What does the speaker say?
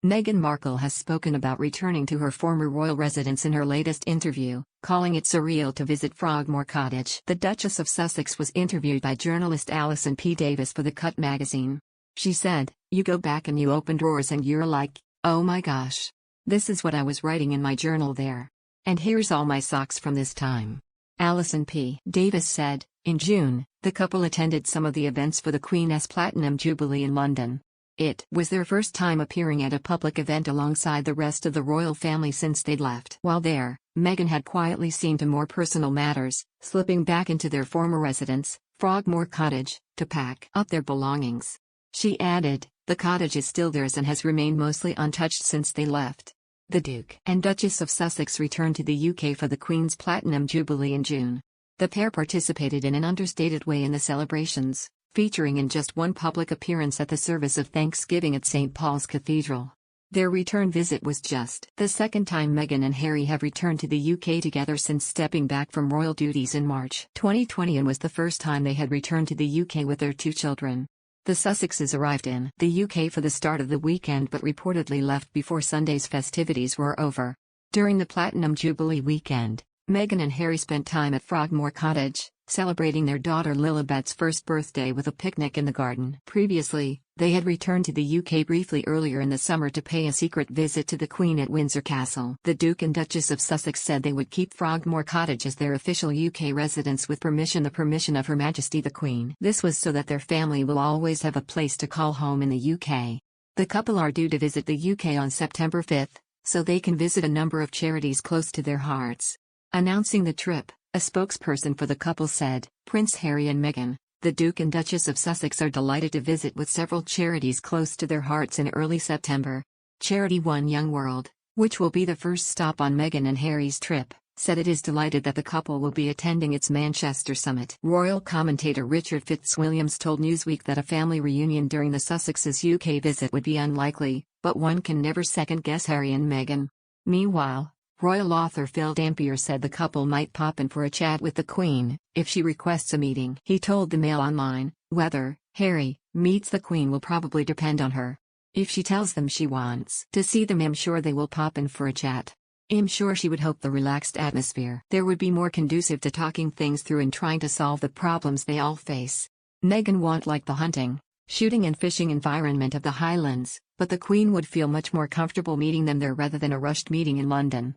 Meghan Markle has spoken about returning to her former royal residence in her latest interview, calling it surreal to visit Frogmore Cottage. The Duchess of Sussex was interviewed by journalist Alisson P for The Cut magazine. She said, "You go back and you open drawers and you're like, oh my gosh. This is what I was writing in my journal there. And here's all my socks from this time." Alisson P. said, in June, the couple attended some of the events for the Queen's Platinum Jubilee in London. It was their first time appearing at a public event alongside the rest of the royal family since they'd left. While there, Meghan had quietly seen to more personal matters, slipping back into their former residence, Frogmore Cottage, to pack up their belongings. She added, "The cottage is still theirs and has remained mostly untouched since they left." The Duke and Duchess of Sussex returned to the UK for the Queen's Platinum Jubilee in June. The pair participated in an understated way in the celebrations, featuring in just one public appearance at the service of Thanksgiving at St. Paul's Cathedral. Their return visit was just the second time Meghan and Harry have returned to the UK together since stepping back from royal duties in March 2020 and was the first time they had returned to the UK with their two children. The Sussexes arrived in the UK for the start of the weekend but reportedly left before Sunday's festivities were over. During the Platinum Jubilee weekend, Meghan and Harry spent time at Frogmore Cottage, celebrating their daughter Lilibet's first birthday with a picnic in the garden. Previously, they had returned to the UK briefly earlier in the summer to pay a secret visit to the Queen at Windsor Castle. The Duke and Duchess of Sussex said they would keep Frogmore Cottage as their official UK residence with the permission of Her Majesty the Queen. This was so that their family will always have a place to call home in the UK. The couple are due to visit the UK on September 5, so they can visit a number of charities close to their hearts. Announcing the trip, a spokesperson for the couple said, "Prince Harry and Meghan, the Duke and Duchess of Sussex are delighted to visit with several charities close to their hearts in early September." Charity One Young World, which will be the first stop on Meghan and Harry's trip, said it is delighted that the couple will be attending its Manchester summit. Royal commentator Richard Fitzwilliams told Newsweek that a family reunion during the Sussexes' UK visit would be unlikely, but one can never second-guess Harry and Meghan. Meanwhile, royal author Phil Dampier said the couple might pop in for a chat with the Queen, if she requests a meeting. He told the Mail Online, "Whether Harry meets the Queen will probably depend on her. If she tells them she wants to see them, I'm sure they will pop in for a chat. I'm sure she would hope the relaxed atmosphere there would be more conducive to talking things through and trying to solve the problems they all face. Meghan won't like the hunting, shooting and fishing environment of the Highlands, but the Queen would feel much more comfortable meeting them there rather than a rushed meeting in London."